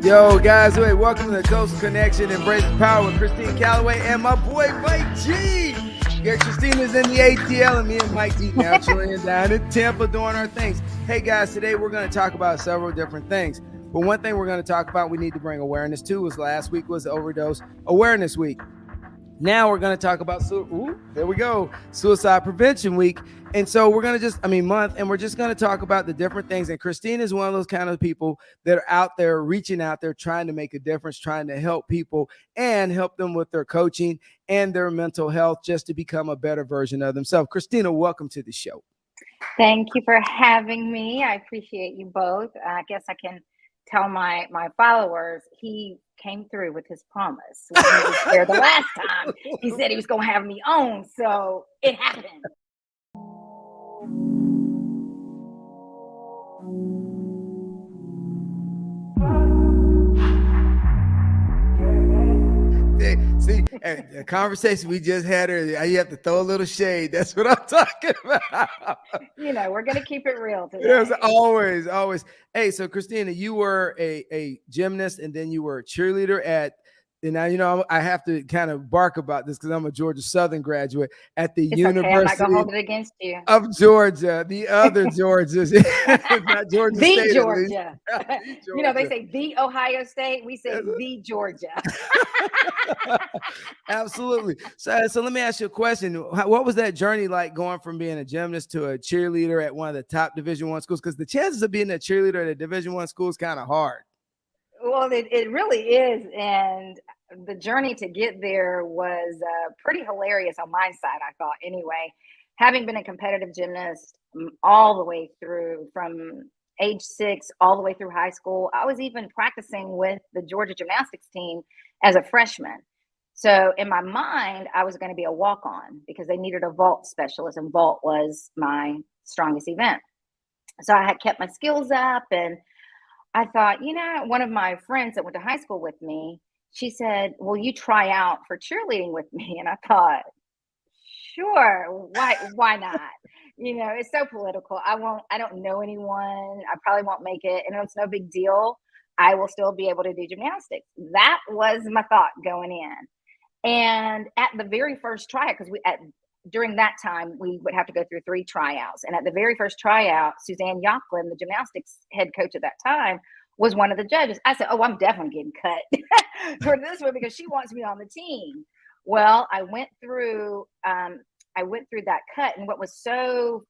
Yo, guys, wait, welcome to the Coast Connection, Embrace the Power with Christina Callaway and my boy, Mike G. Yeah, Christina's in the ATL and me and Mike G now chilling down in Tampa doing our things. Hey, guys, today we're going to talk about several different things. But one thing we're going to talk about we need to bring awareness to was last week was Overdose Awareness Week. Now we're going to talk about, there we go, Suicide Prevention Week. And so we're going to month, and we're just going to talk about the different things. And Christine is one of those kind of people that are out there, reaching out there, trying to make a difference, trying to help people and help them with their coaching and their mental health just to become a better version of themselves. Christina, welcome to the show. Thank you for having me. I appreciate you both. I guess I can tell my followers he came through with his promise. When he was there the last time, he said he was going to have me on, so it happened. See, the conversation we just had earlier, you have to throw a little shade. That's what I'm talking about. You know, we're going to keep it real today. Yes, always. Hey, so Christina, you were a gymnast and then you were a cheerleader and now, you know, I have to kind of bark about this because I'm a Georgia Southern graduate at the University I'm not going to hold it against you. of Georgia, the other Georgias, not Georgia the State. Georgia. You know, they say the Ohio State. We say the Georgia. Absolutely. So let me ask you a question. What was that journey like going from being a gymnast to a cheerleader at one of the top Division I schools? Because the chances of being a cheerleader at a Division I school is kind of hard. Well, it really is. And the journey to get there was pretty hilarious on my side, I thought, anyway. Having been a competitive gymnast all the way through from age 6 all the way through high school, I was even practicing with the Georgia gymnastics team as a freshman. So in my mind, I was going to be a walk-on because they needed a vault specialist, and vault was my strongest event. So I had kept my skills up, and I thought, you know, one of my friends that went to high school with me, she said, "Will you try out for cheerleading with me?" And I thought, sure, why not? You know, it's so political. I don't know anyone. I probably won't make it, and it's no big deal. I will still be able to do gymnastics. That was my thought going in. And at the very first tryout, because during that time, we would have to go through 3 tryouts. And at the very first tryout, Suzanne Yocklin, the gymnastics head coach at that time, was one of the judges. I said, "Oh, I'm definitely getting cut for this one because she wants me on the team." Well, I went through that cut. And what was so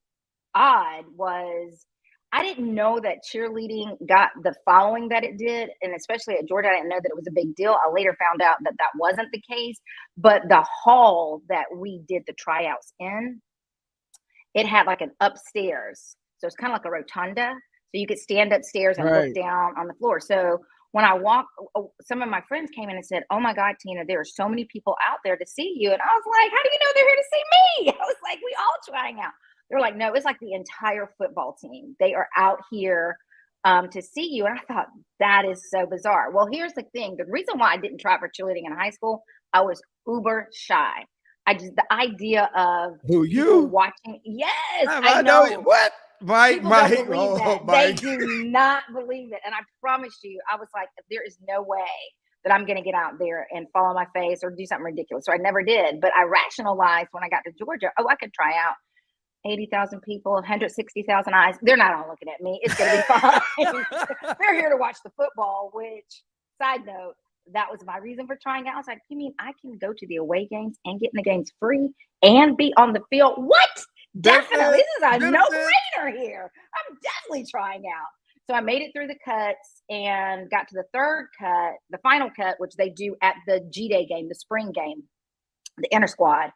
odd was I didn't know that cheerleading got the following that it did. And especially at Georgia, I didn't know that it was a big deal. I later found out that that wasn't the case. But the hall that we did the tryouts in, it had like an upstairs. So it's kind of like a rotunda. So you could stand upstairs and look down on the floor. So when I walked, some of my friends came in and said, "Oh my God, Tina, there are so many people out there to see you." And I was like, "How do you know they're here to see me?" I was like, "We all trying out." They're like, "No, it's like the entire football team. They are out here to see you." And I thought, that is so bizarre. Well, here's the thing. The reason why I didn't try for cheerleading in high school, I was uber shy. The idea of you watching. Yes, I know. What? Mike. They do not believe it. And I promise you, I was like, there is no way that I'm going to get out there and fall on my face or do something ridiculous. So I never did. But I rationalized when I got to Georgia, I could try out. 80,000 people, 160,000 eyes. They're not all looking at me. It's going to be fine. They're here to watch the football, which, side note, that was my reason for trying out. I was like, "You mean I can go to the away games and get in the games free and be on the field?" What? Definitely. This is a no-brainer here. I'm definitely trying out. So I made it through the cuts and got to the third cut, the final cut, which they do at the G-Day game, the spring game, the inter squad.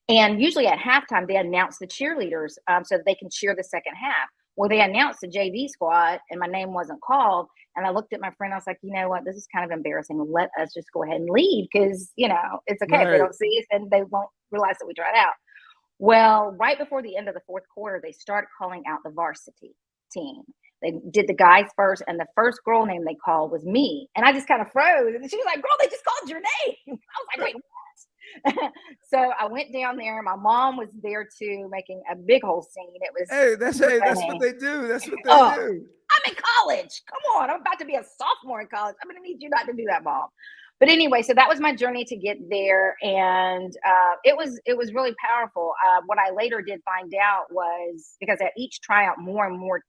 And usually at halftime, they announce the cheerleaders so that they can cheer the second half. Well, they announced the JV squad and my name wasn't called. And I looked at my friend. I was like, "You know what? This is kind of embarrassing. Let us just go ahead and leave because, you know, it's okay. If they don't see us and they won't realize that we tried out." Well, right before the end of the fourth quarter, they started calling out the varsity team. They did the guys first, and the first girl name they called was me. And I just kind of froze. And she was like, "Girl, they just called your name." I was like, "Wait, what?" So I went down there. My mom was there too, making a big whole scene. It was that's what they do. That's what they do. I I'm in college. Come on, I'm about to be a sophomore in college. I'm going to need you not to do that, Mom. But anyway, so that was my journey to get there, and it was really powerful. What I later did find out was because at each tryout, more and more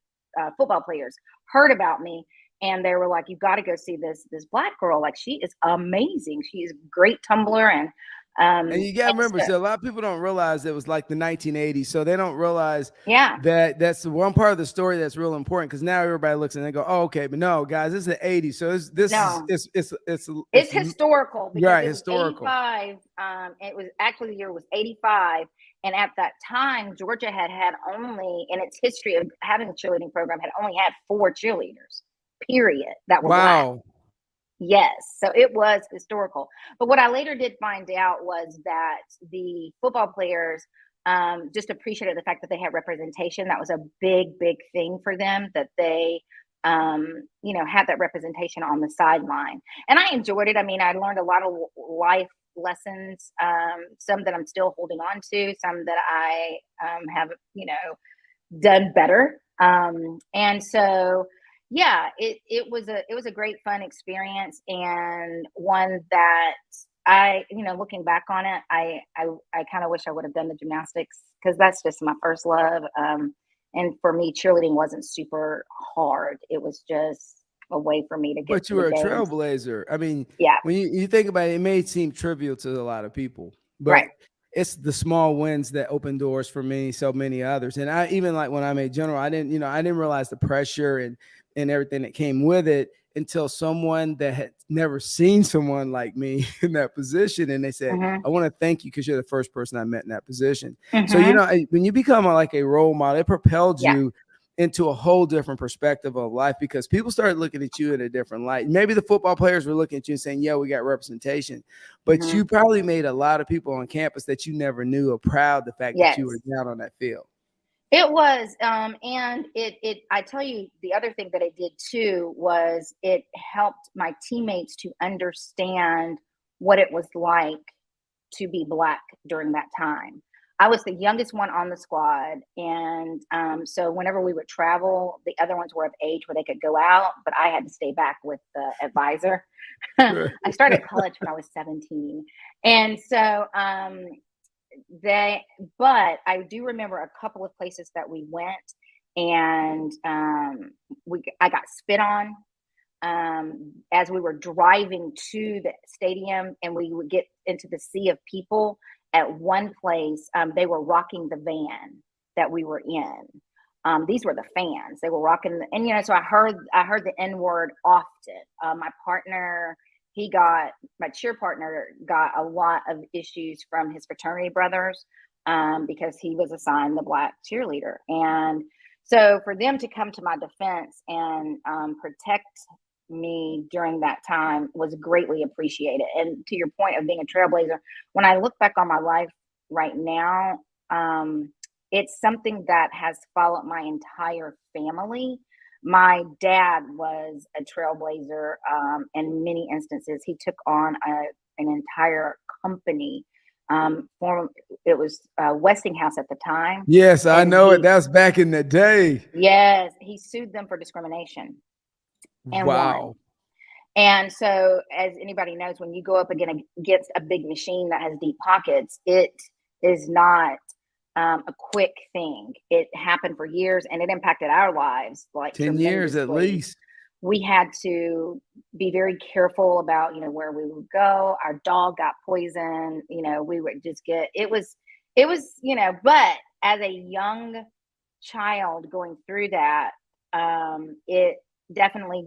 football players heard about me, and they were like, "You got to go see this Black girl. Like, she is amazing. She is a great tumbler." And you got to remember, so a lot of people don't realize it was like the 1980s. So they don't realize yeah, that that's the one part of the story that's real important, because now everybody looks and they go, oh, okay. But no, guys, this is the 80s. So no, it's it's historical because right, it was historical. 85. It was actually the year was 85. And at that time, Georgia had only, in its history of having a cheerleading program, had only had 4 cheerleaders, period, that were Black. Wow. Yes, so it was historical. But what I later did find out was that the football players just appreciated the fact that they had representation. That was a big, big thing for them, that they, had that representation on the sideline. And I enjoyed it. I mean, I learned a lot of life lessons, some that I'm still holding on to, some that I have, done better. And so, yeah, it was a great fun experience, and one that I, looking back on it, I kind of wish I would have done the gymnastics, because that's just my first love. And for me, cheerleading wasn't super hard. It was just a way for me to get But to you the were a games. trailblazer. I mean, Yeah, when you think about it, it may seem trivial to a lot of people, right. but it's the small wins that open doors for me, so many others. And I even, like, when I made general, I didn't realize the pressure and everything that came with it until someone that had never seen someone like me in that position. And they said, Mm-hmm. I want to thank you, because you're the first person I met in that position. So, Mm-hmm. when you become like a role model, it propelled Yeah. you into a whole different perspective of life, because people started looking at you in a different light. Maybe the football players were looking at you and saying, yeah, we got representation, but Mm-hmm. you probably made a lot of people on campus that you never knew are proud the fact that you were Yes. down on that field. It was, and I tell you, the other thing that it did too was it helped my teammates to understand what it was like to be Black during that time. I was the youngest one on the squad, and so whenever we would travel, the other ones were of age where they could go out, but I had to stay back with the advisor. I started college when I was 17, and so but I do remember a couple of places that we went, and I got spit on as we were driving to the stadium, and we would get into the sea of people. At one place, they were rocking the van that we were in. These were the fans. They were rocking, and so I heard the N word often. My partner, my cheer partner got a lot of issues from his fraternity brothers because he was assigned the Black cheerleader. And so for them to come to my defense and protect me during that time was greatly appreciated. And to your point of being a trailblazer, when I look back on my life right now, it's something that has followed my entire family. My dad was a trailblazer in many instances. He took on an entire company. It was Westinghouse at the time. Yes, I And know it. That was back in the day. yes, he sued them for discrimination and won. Wow. And so, as anybody knows, when you go up against a big machine that has deep pockets, it is not a quick thing. It happened for years, and it impacted our lives like 10 years at tremendously. least. We had to be very careful about, where we would go. Our dog got poisoned. We would just it was, but as a young child going through that, it definitely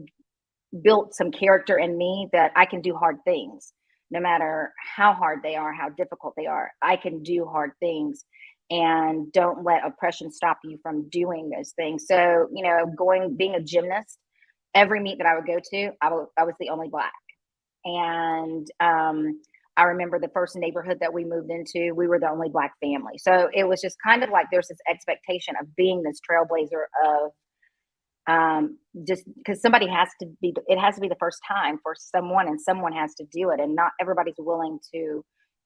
built some character in me that I can do hard things, no matter how hard they are, how difficult they are. I can do hard things, and don't let oppression stop you from doing those things. So, being a gymnast, every meet that I would go to, I was the only Black. And I remember the first neighborhood that we moved into, we were the only Black family. So it was just kind of like there's this expectation of being this trailblazer of just because it has to be the first time for someone, and someone has to do it, and not everybody's willing to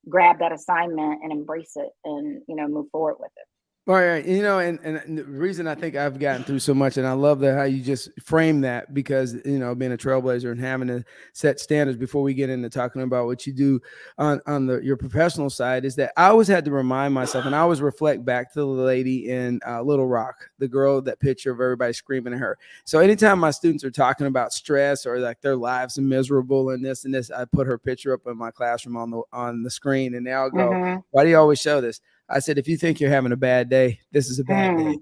grab that assignment and embrace it and move forward with it. All right, and the reason I think I've gotten through so much, and I love how you just frame that, because being a trailblazer and having to set standards before we get into talking about what you do on your professional side, is that I always had to remind myself, and I always reflect back to the lady in Little Rock, the girl, that picture of everybody screaming at her. So anytime my students are talking about stress or like their lives are miserable and this, I put her picture up in my classroom on the screen, and they all go, "Why do you always show this?" I said, if you think you're having a bad day, this is a bad day.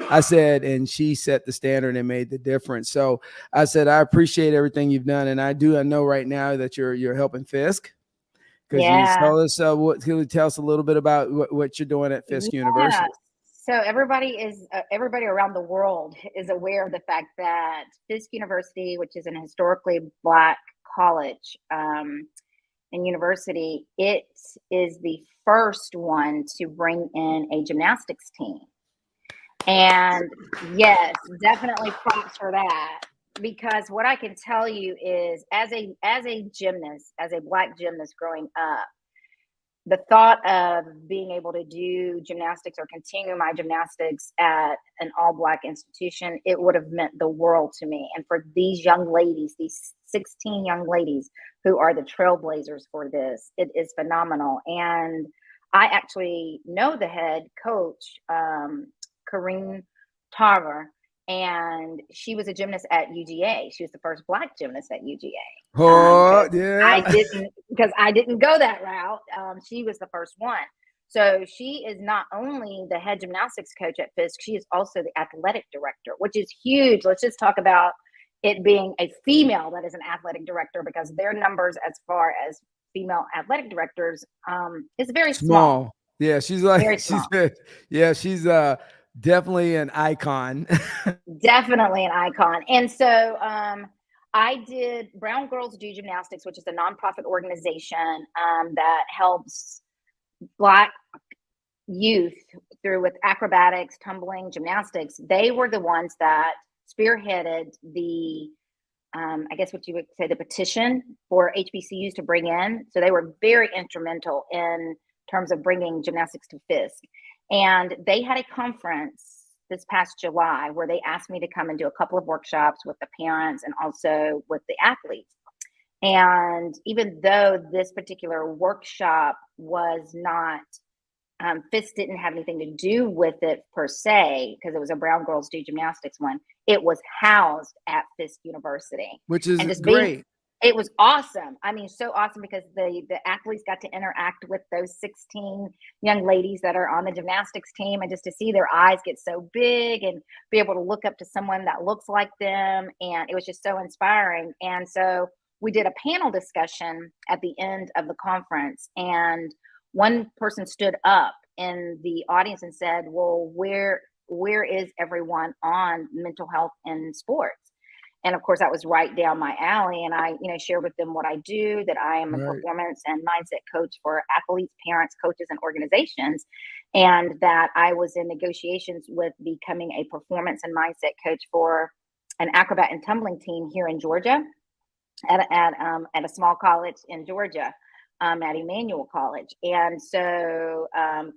I said, and she set the standard and made the difference. So I said, I appreciate everything you've done. And I know right now that you're helping Fisk, because you told us, can you tell us a little bit about what you're doing at Fisk University? So everybody around the world is aware of the fact that Fisk University, which is an historically Black college, and university, it is the first one to bring in a gymnastics team. And yes, definitely props for that, because what I can tell you is, as a gymnast, as a Black gymnast growing up, the thought of being able to do gymnastics or continue my gymnastics at an all Black institution, it would have meant the world to me. And for these young ladies, these 16 young ladies who are the trailblazers for this, it is phenomenal. And I actually know the head coach, Corinne Tarver, and she was a gymnast at UGA. She was the first Black gymnast at UGA. Yeah. I didn't go that route. She was the first one. So she is not only the head gymnastics coach at Fisk, she is also the athletic director, which is huge. Let's just talk about it being a female that is an athletic director, because their numbers as far as female athletic directors is very small. Yeah, she's like, she's definitely an icon. Definitely an icon. And so I did Brown Girls Do Gymnastics, which is a nonprofit organization that helps Black youth through with acrobatics, tumbling, gymnastics. They were the ones that spearheaded the, I guess what you would say, the petition for HBCUs to bring in. So they were very instrumental in terms of bringing gymnastics to Fisk. And they had a conference this past July where they asked me to come and do a couple of workshops with the parents and also with the athletes. And even though this particular workshop was not, Fisk didn't have anything to do with it per se, because it was a Brown Girls Do Gymnastics one, it was housed at Fisk University. Which is great. It was awesome. I mean, so awesome, because the athletes got to interact with those 16 young ladies that are on the gymnastics team, and just to see their eyes get so big and be able to look up to someone that looks like them. And it was just so inspiring. And so we did a panel discussion at the end of the conference, and one person stood up in the audience and said, well, where is everyone on mental health in sports? And of course, that was right down my alley. And I, shared with them what I do, that I am a performance and mindset coach for athletes, parents, coaches, and organizations. And that I was in negotiations with becoming a performance and mindset coach for an acrobat and tumbling team here in Georgia at a small college in Georgia. At Emmanuel College. And so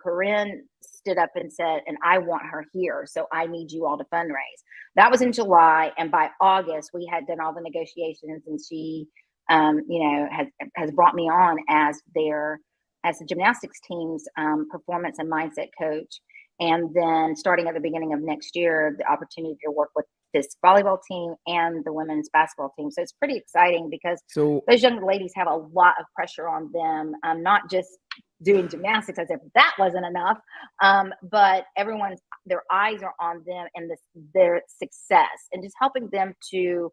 Corinne stood up and said, and I want her here, so I need you all to fundraise. That was in July. And by August, we had done all the negotiations, and she, has brought me on as the gymnastics team's performance and mindset coach. And then starting at the beginning of next year, the opportunity to work with this volleyball team and the women's basketball team. So it's pretty exciting, because those young ladies have a lot of pressure on them, not just doing gymnastics as if that wasn't enough, but their eyes are on them and their success, and just helping them to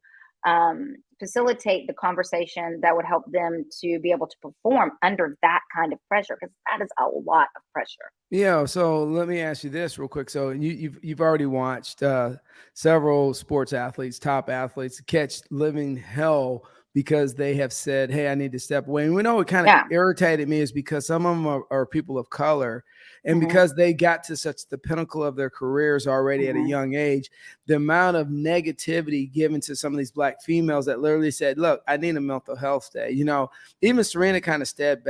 facilitate the conversation that would help them to be able to perform under that kind of pressure, because that is a lot of pressure. Yeah. So let me ask you this real quick. So you've already watched several sports athletes, top athletes, catch living hell because they have said, hey, I need to step away. And we know what kind of irritated me is because some of them are people of color. And because they got to such the pinnacle of their careers already at a young age, the amount of negativity given to some of these Black females that literally said, look, I need a mental health day. You know, even Serena kind of stepped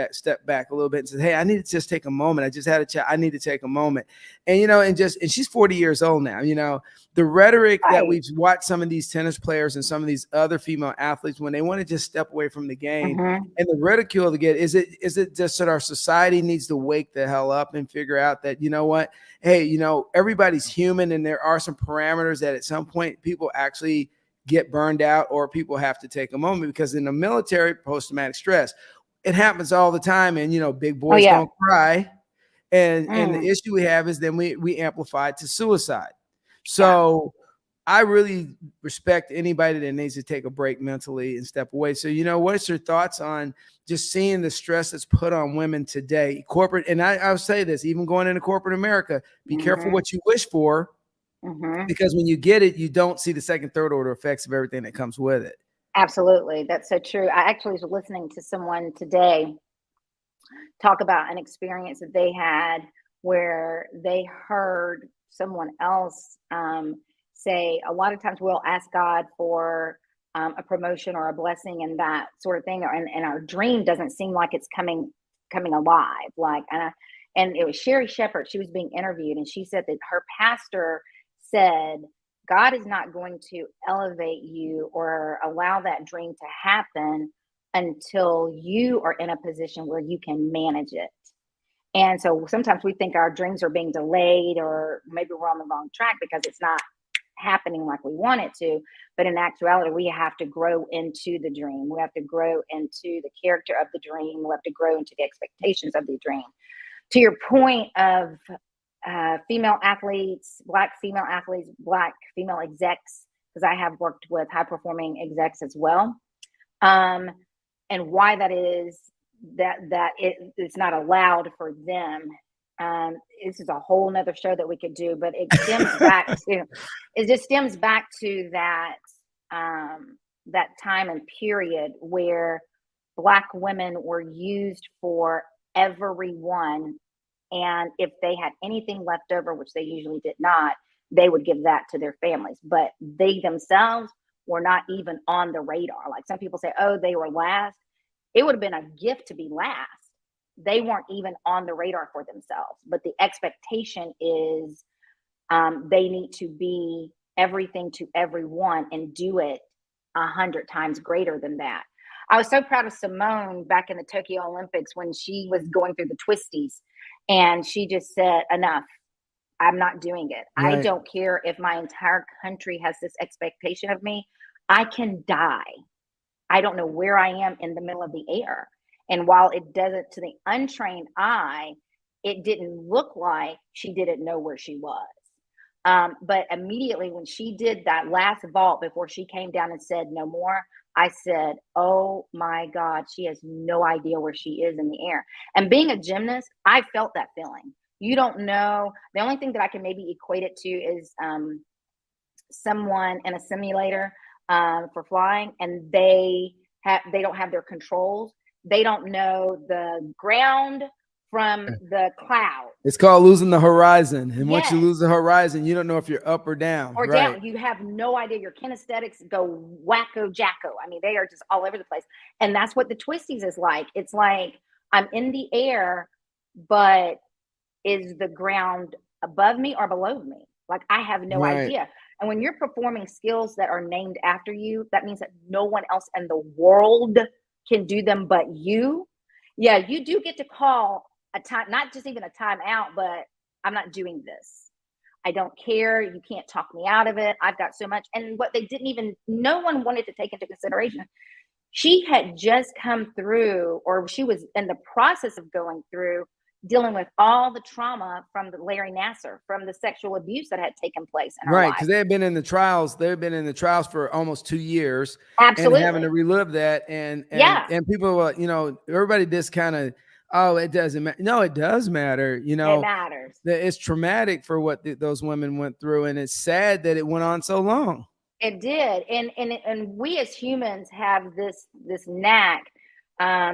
back a little bit and said, hey, I need to just take a moment. I just had a chat. I need to take a moment. And, you know, and she's 40 years old now. You know, the rhetoric that we've watched some of these tennis players and some of these other female athletes, when they want to just step away from the game, and the ridicule to get, is it just that our society needs to wake the hell up and figure out that, you know what, hey, you know, everybody's human, and there are some parameters that at some point people actually get burned out, or people have to take a moment, because in the military, post-traumatic stress, it happens all the time. And, you know, big boys don't cry. And the issue we have is then we amplify it to suicide. So I really respect anybody that needs to take a break mentally and step away. So, you know, what's your thoughts on just seeing the stress that's put on women today, corporate? And I'll say this, even going into corporate America, be careful what you wish for, because when you get it, you don't see the second, third order effects of everything that comes with it. Absolutely. That's so true. I actually was listening to someone today talk about an experience that they had where they heard someone else say, a lot of times we'll ask God for a promotion or a blessing and that sort of thing, and our dream doesn't seem like it's coming alive. Like, and it was Sherry Shepherd. She was being interviewed, and she said that her pastor said, God is not going to elevate you or allow that dream to happen until you are in a position where you can manage it. And so sometimes we think our dreams are being delayed, or maybe we're on the wrong track because it's not happening like we want it to. But in actuality, we have to grow into the dream. We have to grow into the character of the dream. We have to grow into the expectations of the dream. To your point of female athletes, Black female athletes, Black female execs, because I have worked with high performing execs as well. And why that is that it's not allowed for them. This is a whole nother show that we could do, but it stems back to that that time and period where Black women were used for everyone, and if they had anything left over, which they usually did not, they would give that to their families, but they themselves were not even on the radar. Like some people say, oh, they were last. It would have been a gift to be last. They weren't even on the radar for themselves. But the expectation is they need to be everything to everyone and do it 100 times greater than that. I was so proud of Simone back in the Tokyo Olympics when she was going through the twisties, and she just said, enough. I'm not doing it. Right. I don't care if my entire country has this expectation of me. I can die. I don't know where I am in the middle of the air. And while it doesn't, to the untrained eye, it didn't look like she didn't know where she was. But immediately when she did that last vault before she came down and said no more, I said, oh my God, she has no idea where she is in the air. And being a gymnast, I felt that feeling. You don't know. The only thing that I can maybe equate it to is someone in a simulator for flying, and they don't have their controls. They don't know the ground from the cloud. It's called losing the horizon. And once you lose the horizon, you don't know if you're up or down. Or down. You have no idea. Your kinesthetics go wacko jacko. I mean, they are just all over the place. And that's what the twisties is like. It's like I'm in the air, but is the ground above me or below me? Like I have no idea. And when you're performing skills that are named after you, that means that no one else in the world can do them but you. Yeah, you do get to call a time, not just even a timeout, but I'm not doing this. I don't care. You can't talk me out of it. I've got so much. And what they didn't even, no one wanted to take into consideration. She had just come through, or she was in the process of going through, dealing with all the trauma from the Larry Nassar, from the sexual abuse that had taken place in her life. Right, because they had been in the trials. They've been in the trials for almost 2 years. Absolutely. And having to relive that. And people, you know, everybody just kind of, oh, it doesn't matter. No, it does matter. You know, it matters. It's traumatic for what those women went through. And it's sad that it went on so long. It did. And we as humans have this knack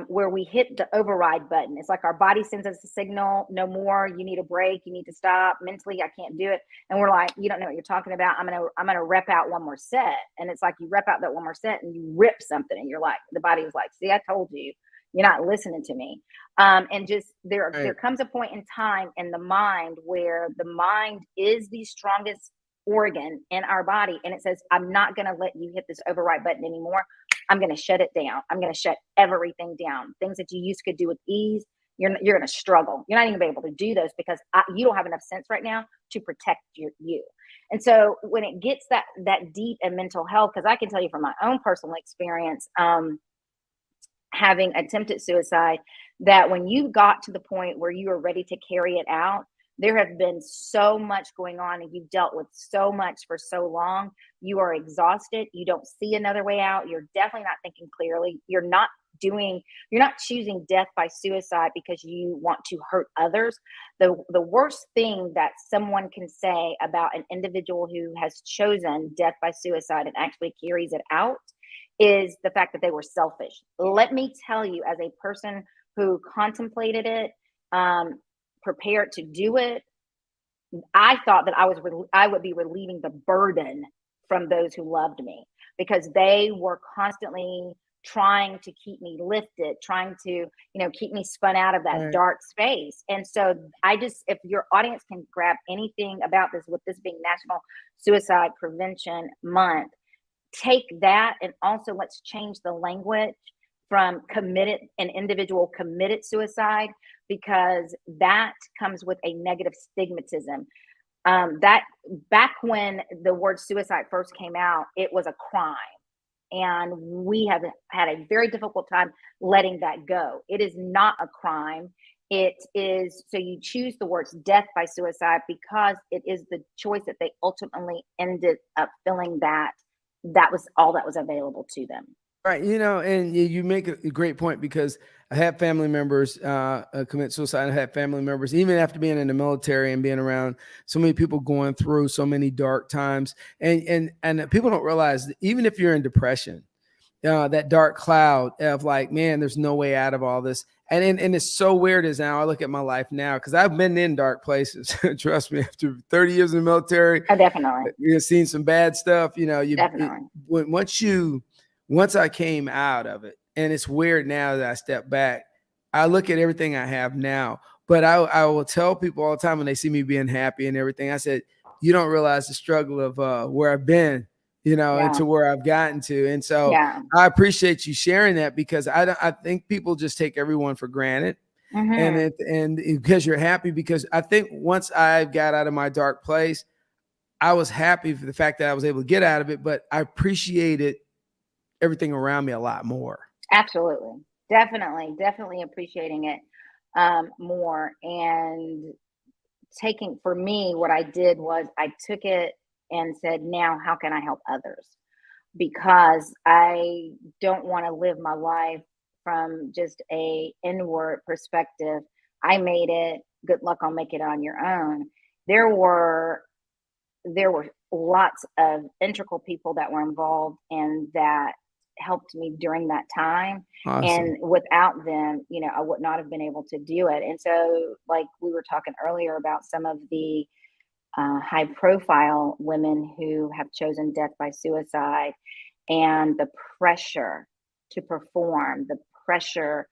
where we hit the override button. It's like our body sends us a signal, no more, you need a break, you need to stop. Mentally, I can't do it. And we're like, you don't know what you're talking about. I'm gonna rep out one more set. And it's like you rep out that one more set and you rip something and you're like, the body is like, see, I told you, you're not listening to me. And just there Right. comes a point in time in the mind where the mind is the strongest organ in our body, and it says, I'm not going to let you hit this override button anymore. I'm going to shut it down. I'm going to shut everything down. Things that you used could do with ease, you're going to struggle. You're not even going to be able to do those because you don't have enough sense right now to protect you. And so when it gets that deep in mental health, because I can tell you from my own personal experience, having attempted suicide, that when you got to the point where you are ready to carry it out, there have been so much going on and you've dealt with so much for so long. You are exhausted. You don't see another way out. You're definitely not thinking clearly. You're not choosing death by suicide because you want to hurt others. The worst thing that someone can say about an individual who has chosen death by suicide and actually carries it out is the fact that they were selfish. Let me tell you, as a person who contemplated it, prepared to do it, I thought that I would be relieving the burden from those who loved me, because they were constantly trying to keep me lifted, trying to, keep me spun out of that Right. dark space. And so if your audience can grab anything about this, with this being National Suicide Prevention Month, take that, and also let's change the language from an individual committed suicide, because that comes with a negative stigmatism. That back when the word suicide first came out, it was a crime. And we have had a very difficult time letting that go. It is not a crime. It is, so you choose the words death by suicide because it is the choice that they ultimately ended up feeling that was all that was available to them. Right, and you make a great point, because I have family members commit suicide. I have family members, even after being in the military and being around so many people going through so many dark times, and people don't realize that even if you're in depression, that dark cloud of like, man, there's no way out of all this. And it's so weird as now I look at my life now, because I've been in dark places. Trust me, after 30 years in the military, Oh, definitely. you've seen some bad stuff. Definitely. Once I came out of it, and it's weird now that I step back, I look at everything I have now. But I will tell people all the time when they see me being happy and everything, I said, you don't realize the struggle of where I've been, and Yeah. to where I've gotten to. And so Yeah. I appreciate you sharing that, because I think people just take everyone for granted. Mm-hmm. And because you're happy, because I think once I got out of my dark place, I was happy for the fact that I was able to get out of it, but I appreciated everything around me a lot more. Absolutely. Definitely appreciating it more. And for me, what I did was I took it and said, now how can I help others? Because I don't want to live my life from just a inward perspective. I made it, good luck, I'll make it on your own. There were lots of integral people that were involved and that helped me during that time. Awesome. And without them, I would not have been able to do it. And so, like we were talking earlier about some of the high profile women who have chosen death by suicide, and the pressure to perform, the pressure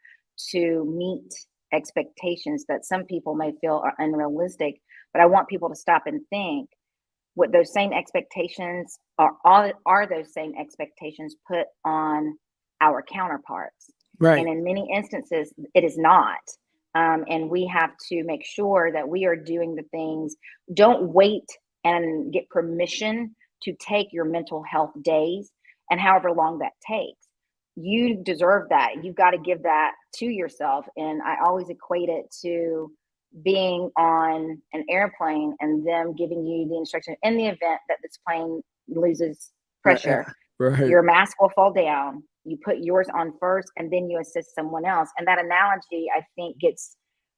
to meet expectations that some people may feel are unrealistic. But I want people to stop and think, what those same expectations are those same expectations put on our counterparts. Right. And in many instances, it is not. And we have to make sure that we are doing the things. Don't wait and get permission to take your mental health days, and however long that takes. You deserve that. You've got to give that to yourself. And I always equate it to being on an airplane and them giving you the instruction, in the event that this plane loses pressure, Right. your mask will fall down. You put yours on first, and then you assist someone else. And that analogy, I think,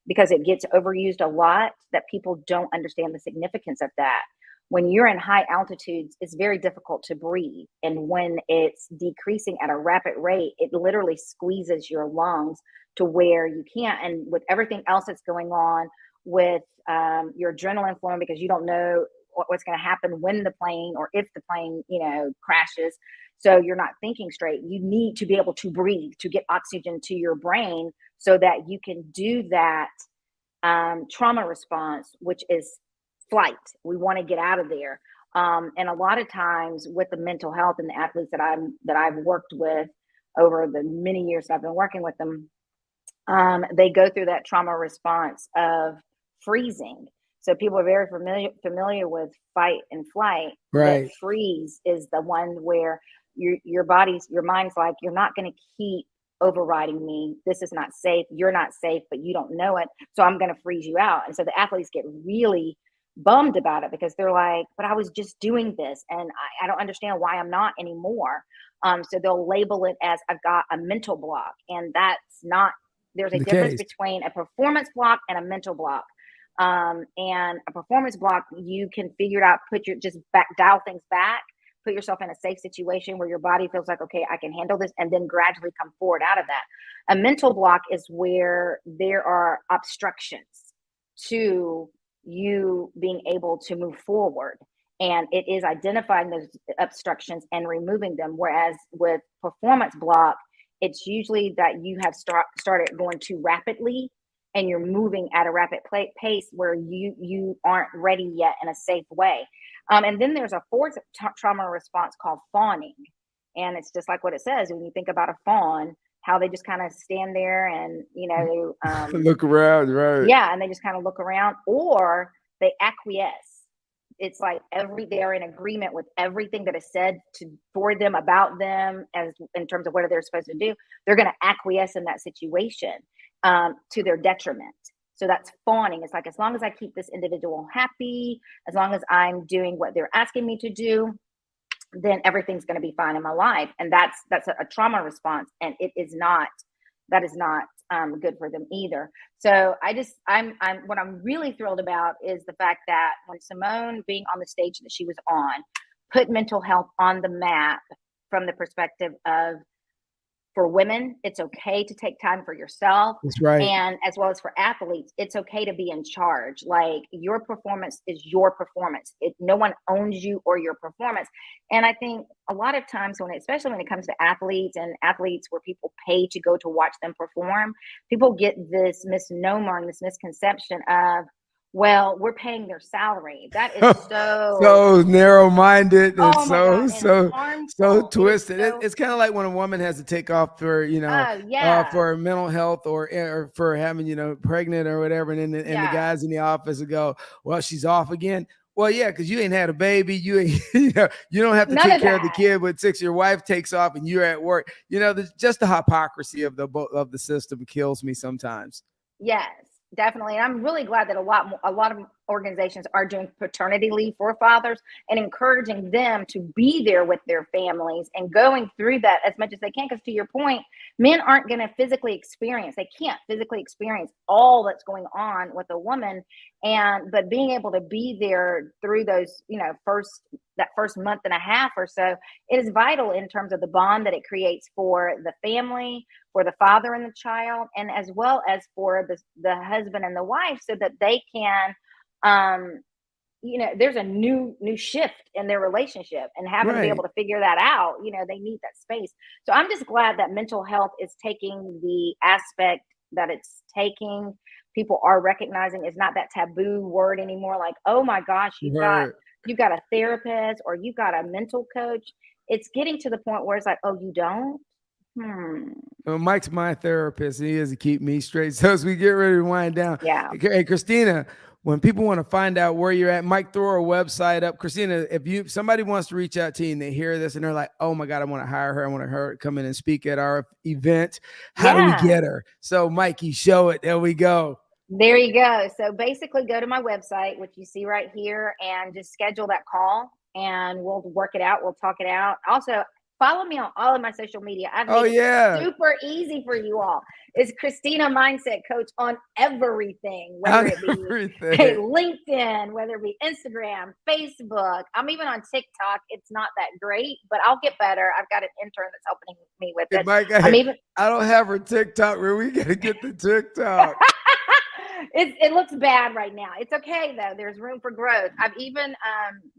because it gets overused a lot, that people don't understand the significance of that. when you're in high altitudes, it's very difficult to breathe. And when it's decreasing at a rapid rate, it literally squeezes your lungs to where you can't. And with everything else that's going on with your adrenaline flowing, because you don't know what's going to happen when the plane or if the plane, crashes. So you're not thinking straight. You need to be able to breathe to get oxygen to your brain so that you can do that trauma response, which is flight. We want to get out of there. And a lot of times with the mental health and the athletes that I've worked with over the many years I've been working with them, they go through that trauma response of freezing. So people are very familiar with fight and flight. Right. That freeze is the one where your mind's like, you're not going to keep overriding me. This is not safe. You're not safe, but you don't know it. So I'm going to freeze you out. And so the athletes get really bummed about it because they're like, but I was just doing this and I don't understand why I'm not anymore. So they'll label it as I've got a mental block. And that's not, there's a difference between a performance block and a mental block. And a performance block, you can figure it out, dial things back, put yourself in a safe situation where your body feels like, okay, I can handle this, and then gradually come forward out of that. A mental block is where there are obstructions to you being able to move forward. And it is identifying those obstructions and removing them. Whereas with performance block, it's usually that you have started going too rapidly and you're moving at a rapid pace where you aren't ready yet in a safe way. And then there's a fourth trauma response called fawning. And it's just like what it says. When you think about a fawn, how they just kind of stand there and, look around, right? Yeah. And they just kind of look around, or they acquiesce. It's like they're in agreement with everything that is said for them, about them, as in terms of what they're supposed to do. They're going to acquiesce in that situation to their detriment. So that's fawning. It's like, as long as I keep this individual happy, as long as I'm doing what they're asking me to do, then everything's going to be fine in my life. And that's a trauma response. And that is not good for them either. So what I'm really thrilled about is the fact that when Simone, being on the stage that she was on, put mental health on the map from the perspective of, for women, it's okay to take time for yourself. That's right. And as well as for athletes, it's okay to be in charge. Like, your performance is your performance. No one owns you or your performance. And I think a lot of times especially when it comes to athletes where people pay to go to watch them perform, people get this misnomer and this misconception of, well, we're paying their salary. That is so narrow-minded and so twisted. It's kind of like when a woman has to take off for for mental health or for having pregnant or whatever, and the guys in the office will go, well, she's off again. Well, yeah, because you ain't had a baby. You ain't, you don't have to take care of the kid. But your wife takes off and you're at work. Just the hypocrisy of the system kills me sometimes. Yes, definitely. And I'm really glad that a lot of organizations are doing paternity leave for fathers and encouraging them to be there with their families and going through that as much as they can. Because to your point, men aren't going to they can't physically experience all that's going on with a woman. But being able to be there through those, that first month and a half or so, it is vital in terms of the bond that it creates for the family, for the father and the child, and as well as for the husband and the wife, so that they can, there's a new shift in their relationship, and having to be able to figure that out, they need that space. So I'm just glad that mental health is taking the aspect that it's taking. People are recognizing it's not that taboo word anymore. Like, oh my gosh, you've got a therapist or you've got a mental coach. It's getting to the point where it's like, oh, you don't? Well, Mike's my therapist. And he has to keep me straight. So as we get ready to wind down, hey, Christina, when people want to find out where you're at, Mike, throw our website up. Christina, if somebody wants to reach out to you and they hear this and they're like, oh my God, I want to hire her. I want her to come in and speak at our event. How do we get her? So Mikey, show it. There we go. There you go. So basically go to my website, which you see right here, and just schedule that call and we'll work it out. We'll talk it out. Also, Follow me on all of my social media. I've Oh, made yeah. it super easy for you all. It's Christina Mindset Coach on everything, On whether it be everything. LinkedIn, whether it be Instagram, Facebook. I'm even on TikTok. It's not that great, but I'll get better. I've got an intern that's helping me with Hey, it. Mike, I'm even I don't have her TikTok, where we got to get the TikTok. it looks bad right now. It's okay though. There's room for growth. I've even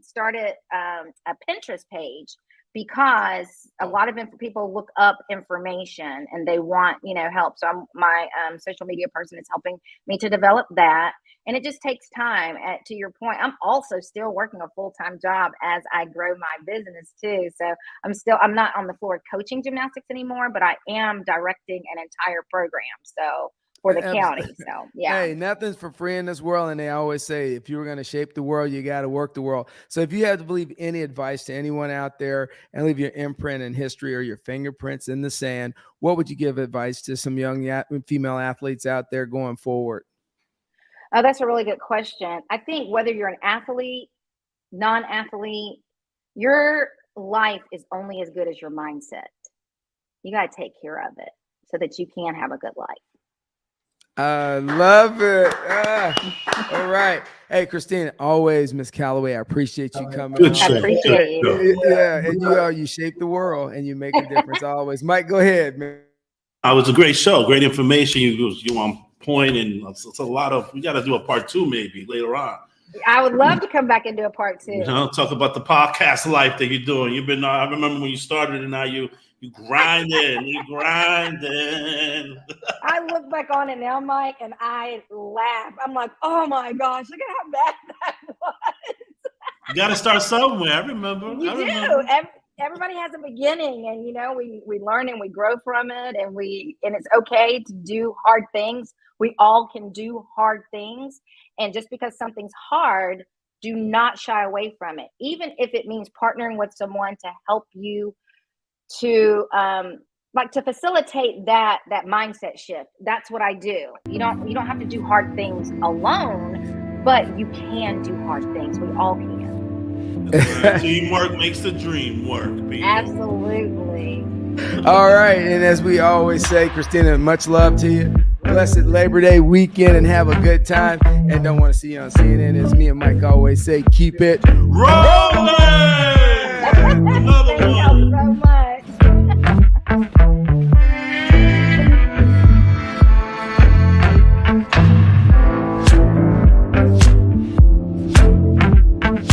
started a Pinterest page because a lot of people look up information and they want, help. So my social media person is helping me to develop that. And it just takes time. To your point, I'm also still working a full-time job as I grow my business too. So I'm not on the floor coaching gymnastics anymore, but I am directing an entire program. So for the county. So yeah. Hey, nothing's for free in this world. And they always say, if you were going to shape the world, you got to work the world. So if you had to leave any advice to anyone out there and leave your imprint in history or your fingerprints in the sand, what would you give advice to some young female athletes out there going forward? Oh, that's a really good question. I think whether you're an athlete, non-athlete, your life is only as good as your mindset. You got to take care of it so that you can have a good life. I love it. All right. Hey, Christina, always Miss Callaway. I appreciate you coming. Good I appreciate it. Yeah, and you shape the world and you make a difference always. Mike, go ahead, man. It was a great show, great information. You on point, and it's a lot of. We got to do a part 2 maybe later on. I would love to come back and do a part 2. Talk about the podcast life that you're doing. You've been. I remember when you started, and now you grinding. I look back on it now, Mike, and I laugh. I'm like, oh my gosh, look at how bad that was. You got to start somewhere. I remember. You do. Everybody has a beginning, and we learn and we grow from it, and it's okay to do hard things. We all can do hard things, and just because something's hard, do not shy away from it, even if it means partnering with someone to help you to to facilitate that mindset shift. That's what I do. You don't have to do hard things alone, but you can do hard things. We all can. Teamwork makes the dream work. People. Absolutely. All right, and as we always say, Christina, much love to you. Blessed Labor Day weekend, and have a good time. And don't want to see you on CNN. As me and Mike always say, keep it rolling. Thank you so much.